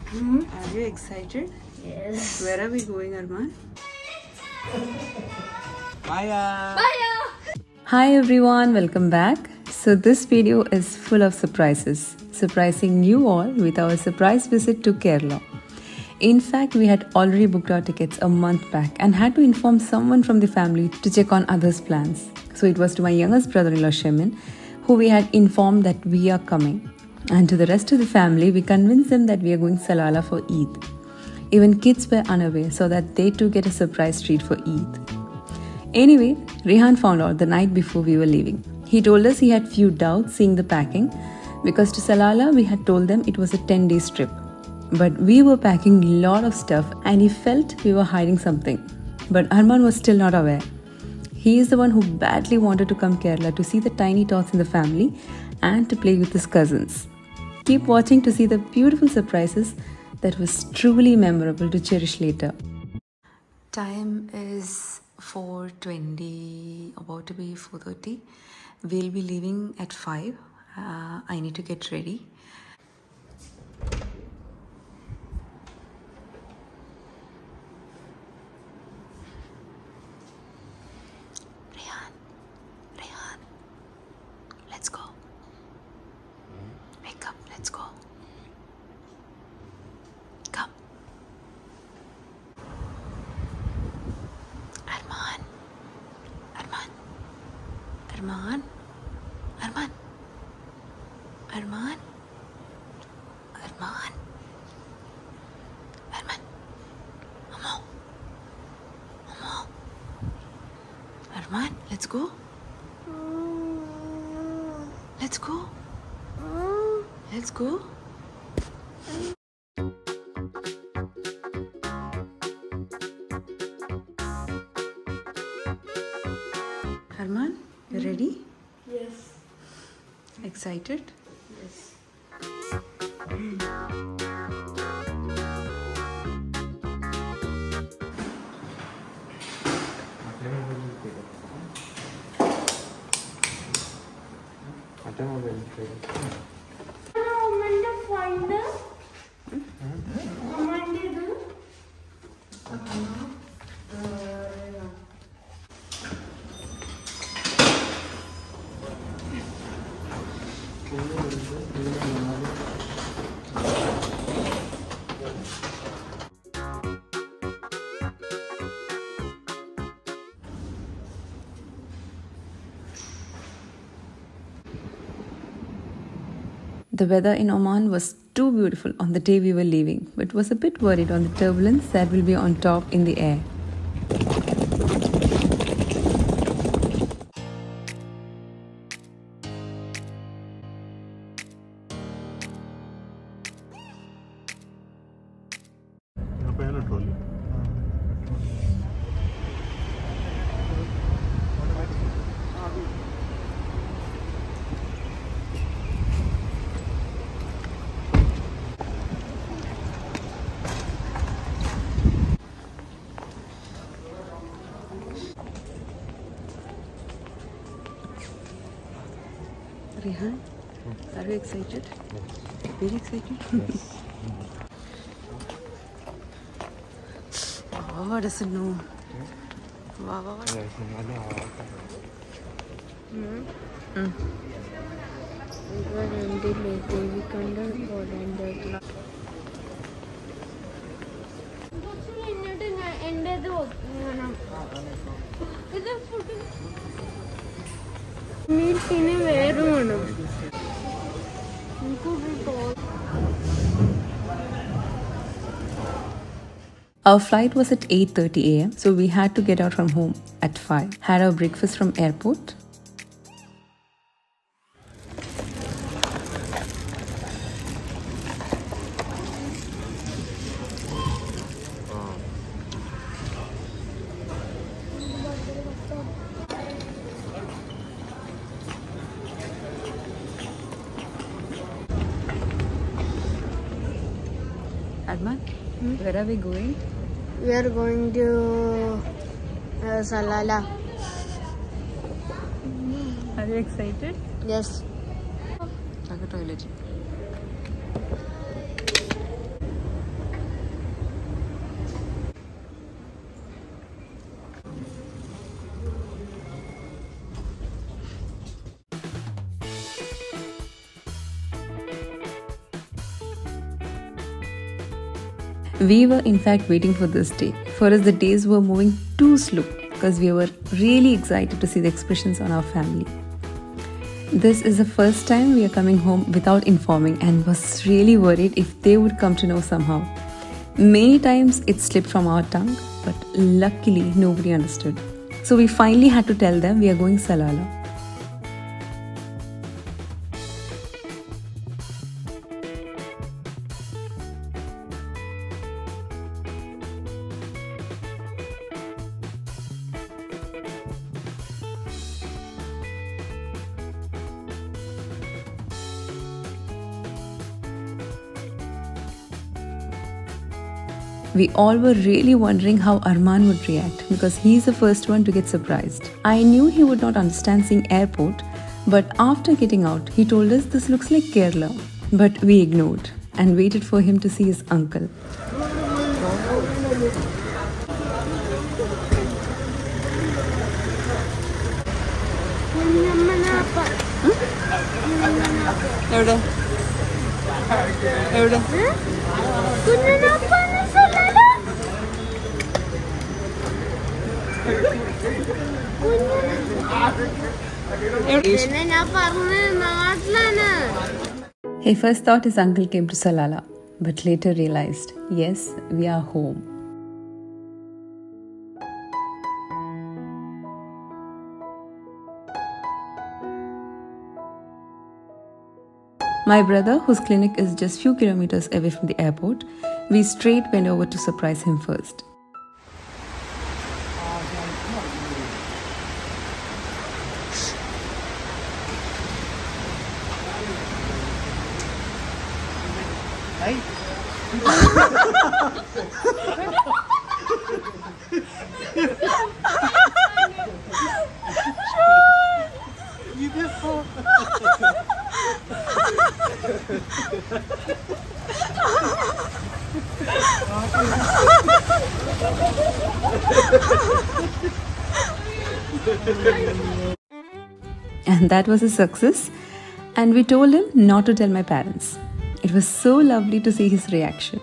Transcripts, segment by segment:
Are you excited? Yes. Where are we going, Arman? Bye. Hi everyone, welcome back. So this video is full of surprises, surprising you all with our surprise visit to Kerala. In fact, we had already booked our tickets a month back and had to inform someone from the family to check on others' plans. So it was to my youngest brother-in-law Shemin, who we had informed that we are coming. And to the rest of the family, we convinced them that we are going Salalah for Eid. Even kids were unaware so that they too get a surprise treat for Eid. Anyway, Rehan found out the night before we were leaving. He told us he had few doubts seeing the packing because to Salalah we had told them it was a 10-day trip. But we were packing a lot of stuff and he felt we were hiding something. But Arman was still not aware. He is the one who badly wanted to come Kerala to see the tiny tots in the family and to play with his cousins. Keep watching to see the beautiful surprises that was truly memorable to cherish later. Time is 4:20, about to be 4:30. We'll be leaving at 5. I need to get ready. Rehan, let's go. Wake up, let's go. Come. Arman. Arman. Arman. Arman. Arman. Arman. Arman. Amo. Amo. Arman, let's go. Let's go. Let's go. Arman, you ready? Yes. Excited? Yes. The weather in Oman was too beautiful on the day we were leaving, but was a bit worried on the turbulence that will be on top in the air. Rehan, are you excited? Very excited? Yes. Oh, what does it know? Wow. Our flight was at 8:30 a.m. so we had to get out from home at 5. Had our breakfast from airport. Arman, where are we going? We are going to Salalah. Are you excited? Yes. Like a toilet. We were in fact waiting for this day. For us, the days were moving too slow because we were really excited to see the expressions on our family. This is the first time we are coming home without informing and was really worried if they would come to know somehow. Many times it slipped from our tongue, but luckily nobody understood. So we finally had to tell them we are going Salalah. We all were really wondering how Arman would react because he's the first one to get surprised. I knew he would not understand seeing airport, but after getting out, he told us this looks like Kerala. But we ignored and waited for him to see his uncle. He first thought his uncle came to Salalah, but later realized, yes, we are home. My brother, whose clinic is just few kilometers away from the airport, we straight went over to surprise him first. And that was a success, and we told him not to tell my parents. It was so lovely to see his reaction.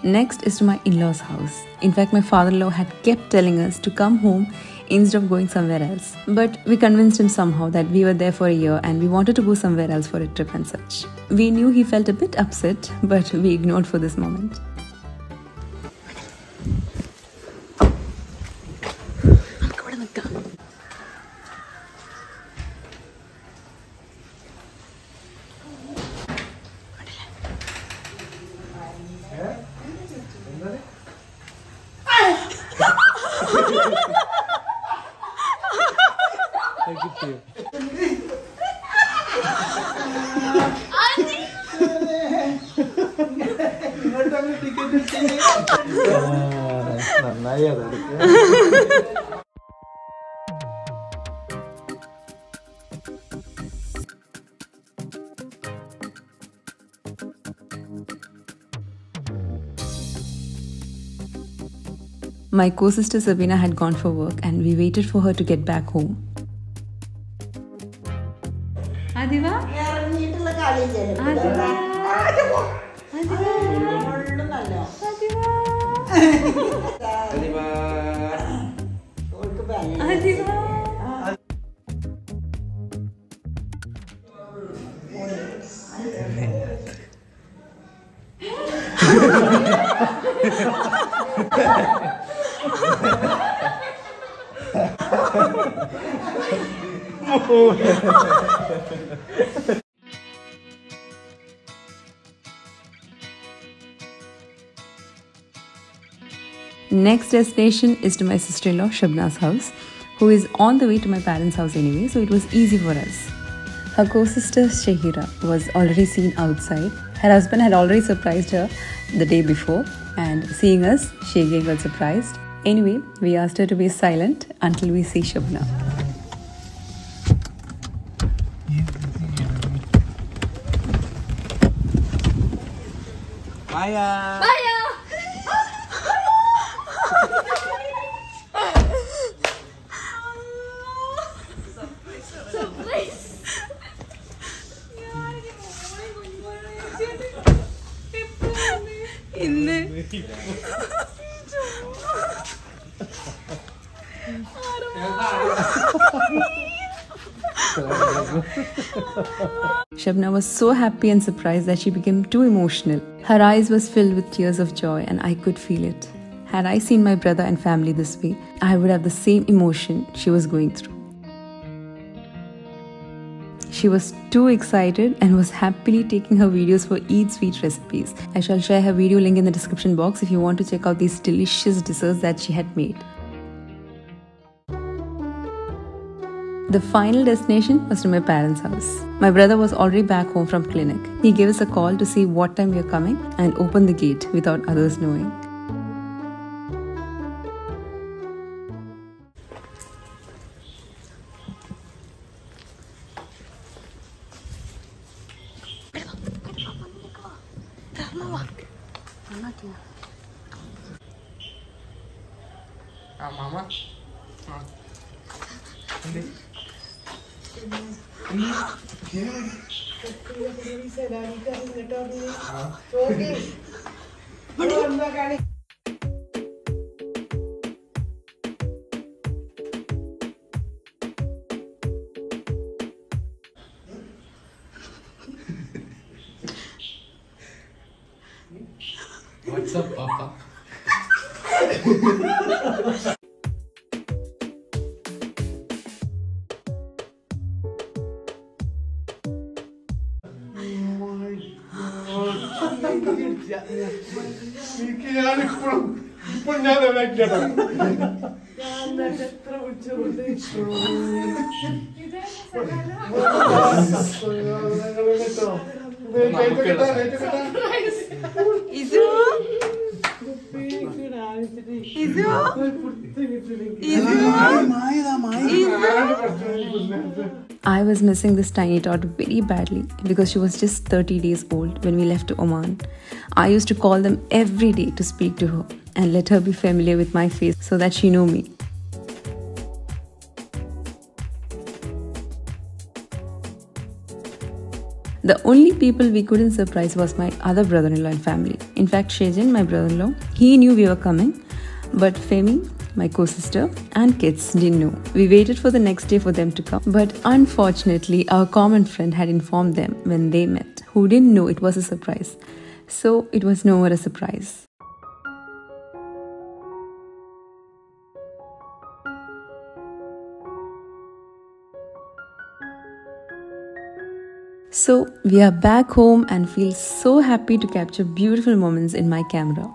Next is to my in-laws' house. In fact, my father-in-law had kept telling us to come home instead of going somewhere else. But we convinced him somehow that we were there for a year and we wanted to go somewhere else for a trip and such. We knew he felt a bit upset, but we ignored for this moment. My co-sister Sabina had gone for work and we waited for her to get back home. Adiva? Next destination is to my sister-in-law Shabna's house, who is on the way to my parents' house anyway, so it was easy for us. Her co-sister Shahira was already seen outside. Her husband had already surprised her the day before, and seeing us, she again got surprised. Anyway, we asked her to be silent until we see Shabna. Maya. ഇന്ന് Shabna was so happy and surprised that she became too emotional. Her eyes was filled with tears of joy and I could feel it. Had I seen my brother and family this way, I would have the same emotion she was going through. She was too excited and was happily taking her videos for Eat Sweet recipes. I shall share her video link in the description box if you want to check out these delicious desserts that she had made. The final destination was to my parents' house. My brother was already back home from clinic. He gave us a call to see what time we were coming and opened the gate without others knowing. Mama. What's up, Papa? I was missing this tiny tot very badly because she was just 30 days old when we left to Oman. I used to call them every day to speak to her and let her be familiar with my face so that she knew me. The only people we couldn't surprise was my other brother-in-law and family. In fact, Shejan, my brother-in-law, he knew we were coming, but Femi, my co-sister, and kids didn't know. We waited for the next day for them to come, but unfortunately, our common friend had informed them when they met, who didn't know it was a surprise. So it was no more a surprise. So we are back home and feel so happy to capture beautiful moments in my camera.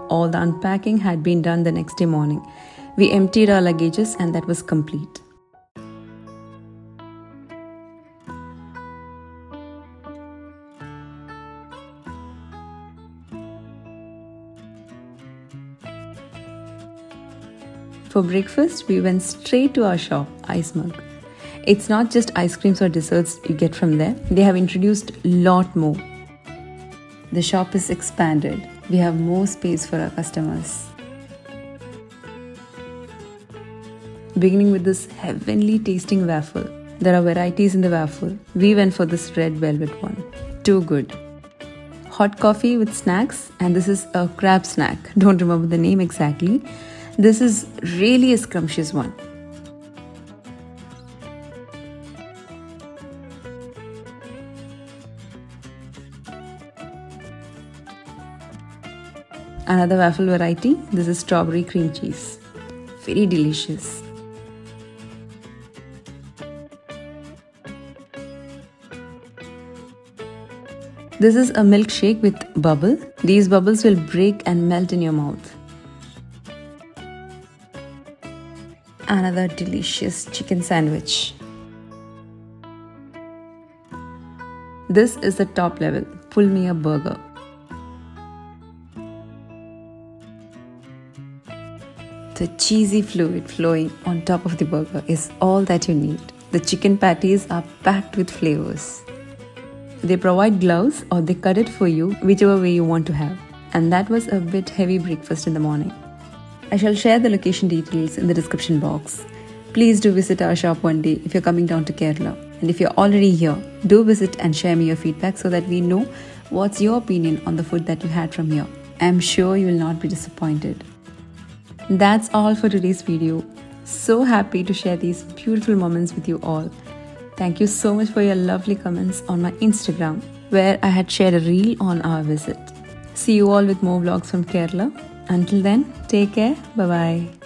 All the unpacking had been done the next day morning. We emptied our luggages and that was complete. For breakfast, we went straight to our shop, Ice Mug. It's not just ice creams or desserts you get from there. They have introduced a lot more. The shop is expanded. We have more space for our customers. Beginning with this heavenly tasting waffle. There are varieties in the waffle. We went for this red velvet one. Too good. Hot coffee with snacks, and this is a crab snack. Don't remember the name exactly. This is really a scrumptious one. Another waffle variety, this is strawberry cream cheese. Very delicious. This is a milkshake with bubble. These bubbles will break and melt in your mouth. Another delicious chicken sandwich. This is the top level, pull me a burger. The cheesy fluid flowing on top of the burger is all that you need. The chicken patties are packed with flavors. They provide gloves or they cut it for you, whichever way you want to have. And that was a bit heavy breakfast in the morning. I shall share the location details in the description box. Please do visit our shop one day if you're coming down to Kerala. And if you're already here, do visit and share me your feedback so that we know what's your opinion on the food that you had from here. I'm sure you will not be disappointed. That's all for today's video. So happy to share these beautiful moments with you all. Thank you so much for your lovely comments on my Instagram, where I had shared a reel on our visit. See you all with more vlogs from Kerala. Until then, take care. Bye-bye.